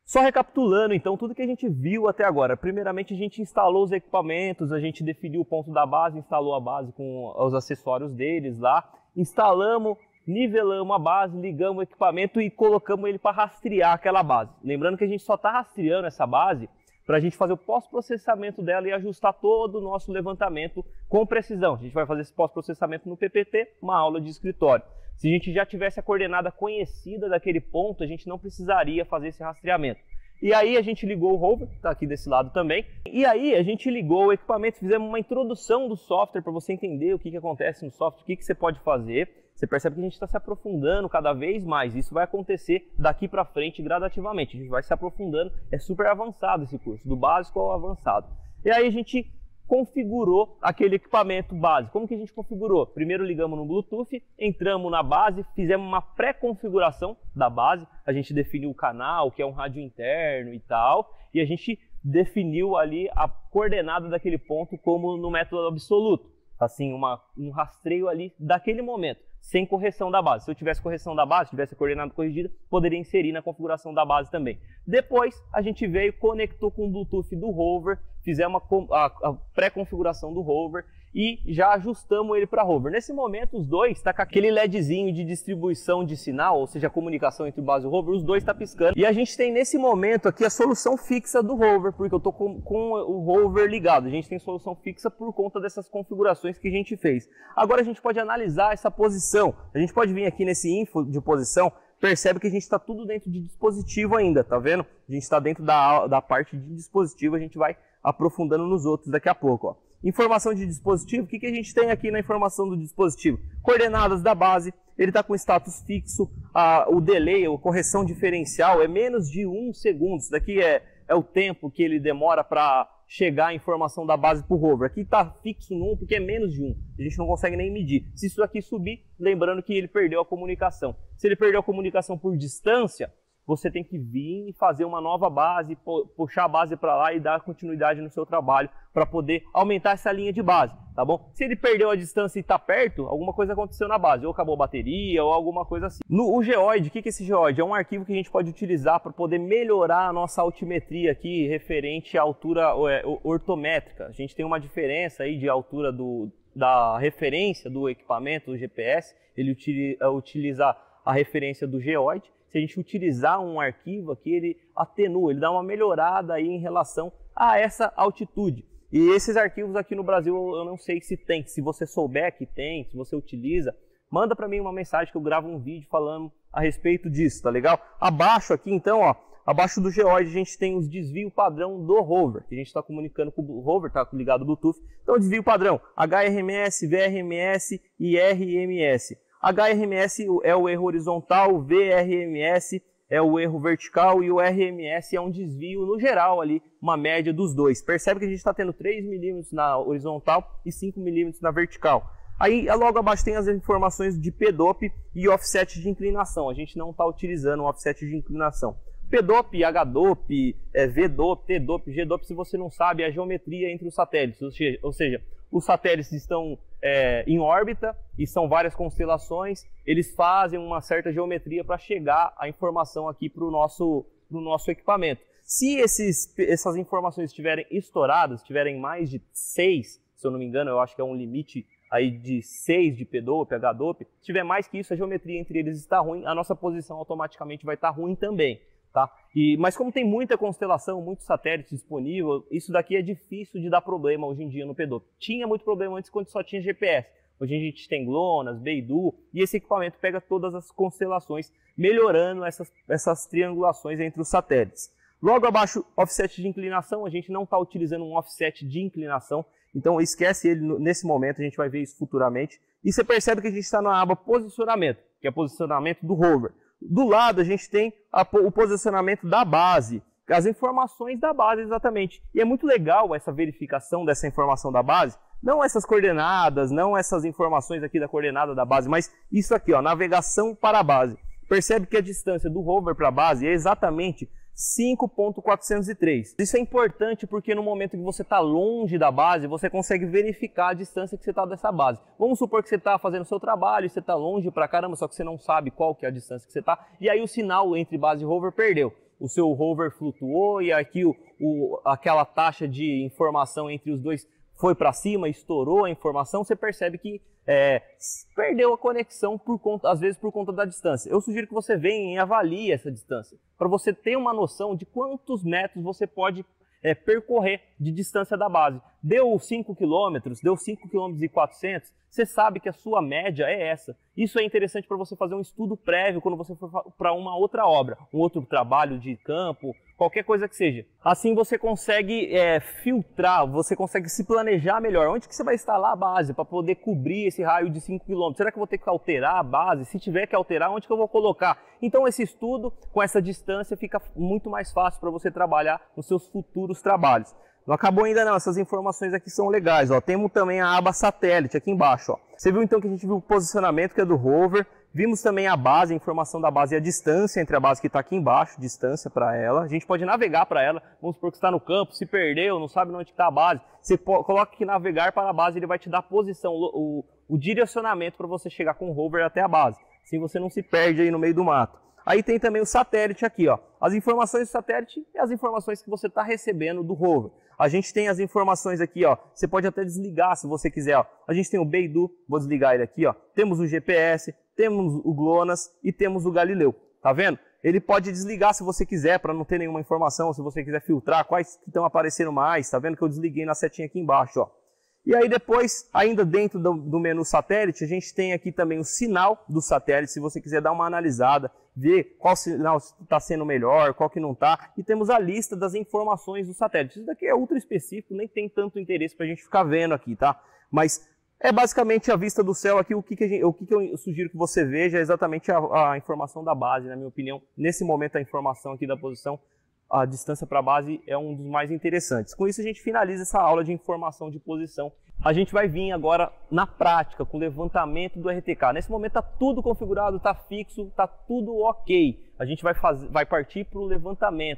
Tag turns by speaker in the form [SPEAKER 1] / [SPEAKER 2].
[SPEAKER 1] Só recapitulando, então, tudo que a gente viu até agora. Primeiramente, a gente instalou os equipamentos, a gente definiu o ponto da base, instalou a base com os acessórios deles lá, instalamos, nivelamos a base, ligamos o equipamento e colocamos ele para rastrear aquela base. Lembrando que a gente só está rastreando essa base para a gente fazer o pós-processamento dela e ajustar todo o nosso levantamento com precisão. A gente vai fazer esse pós-processamento no PPT, uma aula de escritório. Se a gente já tivesse a coordenada conhecida daquele ponto, a gente não precisaria fazer esse rastreamento. E aí a gente ligou o rover, está aqui desse lado também, e aí a gente ligou o equipamento, fizemos uma introdução do software para você entender o que acontece no software, o que você pode fazer. Você percebe que a gente está se aprofundando cada vez mais, isso vai acontecer daqui para frente gradativamente, a gente vai se aprofundando, é super avançado esse curso, do básico ao avançado. E aí a gente configurou aquele equipamento base. Como que a gente configurou? Primeiro ligamos no Bluetooth, entramos na base, fizemos uma pré-configuração da base, a gente definiu o canal, que é um rádio interno e tal, e a gente definiu ali a coordenada daquele ponto como no método absoluto. Assim, um rastreio ali daquele momento, sem correção da base. Se eu tivesse correção da base, tivesse a coordenada corrigida, poderia inserir na configuração da base também. Depois, a gente veio, conectou com o Bluetooth do rover, fizemos a pré-configuração do rover e já ajustamos ele para rover. Nesse momento, os dois estão com aquele LEDzinho de distribuição de sinal, ou seja, a comunicação entre base e rover, os dois estão piscando. E a gente tem nesse momento aqui a solução fixa do rover, porque eu estou com o rover ligado. A gente tem solução fixa por conta dessas configurações que a gente fez. Agora a gente pode analisar essa posição. A gente pode vir aqui nesse info de posição, percebe que a gente está tudo dentro de dispositivo ainda, tá vendo? A gente está dentro da parte de dispositivo, a gente vai aprofundando nos outros daqui a pouco, ó. Informação de dispositivo, o que a gente tem aqui na informação do dispositivo? Coordenadas da base, ele está com status fixo, o delay, a correção diferencial é menos de 1 segundo, isso daqui é o tempo que ele demora para chegar a informação da base para o rover. Aqui está fixo no 1 porque é menos de 1, a gente não consegue nem medir. Se isso aqui subir, lembrando que ele perdeu a comunicação. Se ele perdeu a comunicação por distância, você tem que vir e fazer uma nova base, puxar a base para lá e dar continuidade no seu trabalho para poder aumentar essa linha de base, tá bom? Se ele perdeu a distância e está perto, alguma coisa aconteceu na base, ou acabou a bateria ou alguma coisa assim. O geoide, o que é esse geoide? É um arquivo que a gente pode utilizar para poder melhorar a nossa altimetria aqui referente à altura ortométrica. A gente tem uma diferença aí de altura da referência do equipamento, do GPS, ele utiliza a referência do geoide. Se a gente utilizar um arquivo aqui, ele atenua, ele dá uma melhorada aí em relação a essa altitude. E esses arquivos aqui no Brasil eu não sei se tem, se você souber que tem, se você utiliza, manda para mim uma mensagem que eu gravo um vídeo falando a respeito disso, tá legal? Abaixo aqui então, ó, abaixo do geoide a gente tem os desvio padrão do rover, que a gente está comunicando com o rover, tá ligado ao Bluetooth. Então desvio padrão, HRMS, VRMS e RMS. HRMS é o erro horizontal, VRMS é o erro vertical e o RMS é um desvio no geral ali, uma média dos dois. Percebe que a gente está tendo 3 milímetros na horizontal e 5 milímetros na vertical. Aí logo abaixo tem as informações de P-dop e offset de inclinação. A gente não está utilizando o offset de inclinação. P-dop, H-dop, V-dop, T-dop, G-dop, se você não sabe, é a geometria entre os satélites. Ou seja, os satélites estão em órbita e são várias constelações, eles fazem uma certa geometria para chegar a informação aqui para o nosso equipamento. Se essas informações estiverem estouradas, tiverem mais de 6, se eu não me engano, eu acho que é um limite aí de 6 de P-dop, H-dop, se tiver mais que isso, a geometria entre eles está ruim, a nossa posição automaticamente vai estar ruim também. Tá? Mas como tem muita constelação, muitos satélites disponíveis, isso daqui é difícil de dar problema hoje em dia no P-dop. Tinha muito problema antes quando só tinha GPS. Hoje a gente tem GLONASS, Beidou, e esse equipamento pega todas as constelações, melhorando essas triangulações entre os satélites. Logo abaixo, offset de inclinação, a gente não está utilizando um offset de inclinação, então esquece ele nesse momento, a gente vai ver isso futuramente. E você percebe que a gente está na aba posicionamento, que é posicionamento do rover. Do lado a gente tem o posicionamento da base, as informações da base exatamente. E é muito legal essa verificação dessa informação da base, não essas coordenadas, não essas informações aqui da coordenada da base, mas isso aqui, ó, navegação para a base. Percebe que a distância do rover para a base é exatamente 5.403. Isso é importante porque no momento que você está longe da base, você consegue verificar a distância que você está dessa base. Vamos supor que você está fazendo o seu trabalho e você está longe pra caramba, só que você não sabe qual que é a distância que você está, e aí o sinal entre base e rover perdeu. o seu rover flutuou e aqui aquela taxa de informação entre os dois foi para cima, estourou a informação, você percebe que perdeu a conexão, às vezes por conta da distância. Eu sugiro que você venha e avalie essa distância, para você ter uma noção de quantos metros você pode percorrer de distância da base. Deu 5 km, deu 5 km e 400, você sabe que a sua média é essa. Isso é interessante para você fazer um estudo prévio quando você for para uma outra obra, um outro trabalho de campo, qualquer coisa que seja. Assim você consegue filtrar, você consegue se planejar melhor. Onde que você vai instalar a base para poder cobrir esse raio de 5 km? Será que eu vou ter que alterar a base? Se tiver que alterar, onde que eu vou colocar? Então esse estudo, com essa distância, fica muito mais fácil para você trabalhar nos seus futuros trabalhos. Não acabou ainda não, essas informações aqui são legais, ó. Temos também a aba satélite aqui embaixo, ó. Você viu então que a gente viu o posicionamento que é do rover, vimos também a base, a informação da base e a distância entre a base que está aqui embaixo, distância para ela. A gente pode navegar para ela, vamos supor que está no campo, se perdeu, não sabe onde está a base. Você coloca aqui navegar para a base, ele vai te dar a posição, o direcionamento para você chegar com o rover até a base. Assim você não se perde aí no meio do mato. Aí tem também o satélite aqui, ó. As informações do satélite e as informações que você está recebendo do rover. A gente tem as informações aqui, ó. Você pode até desligar se você quiser, ó. A gente tem o Beidou, vou desligar ele aqui, ó. Temos o GPS, temos o GLONASS e temos o Galileu. Tá vendo? Ele pode desligar se você quiser, para não ter nenhuma informação, se você quiser filtrar quais que estão aparecendo mais. Tá vendo que eu desliguei na setinha aqui embaixo, ó. E aí depois, ainda dentro do menu satélite, a gente tem aqui também o sinal do satélite, se você quiser dar uma analisada, ver qual sinal está sendo melhor, qual que não está. E temos a lista das informações do satélite. Isso daqui é ultra específico, nem tem tanto interesse para a gente ficar vendo aqui, tá? Mas é basicamente a vista do céu aqui, o que eu sugiro que você veja é exatamente a informação da base, na minha opinião. Nesse momento a informação aqui da posição, a distância para a base é um dos mais interessantes. Com isso a gente finaliza essa aula de informação de posição. A gente vai vir agora na prática com o levantamento do RTK. Nesse momento está tudo configurado, está fixo, está tudo ok. A gente vai partir para o levantamento.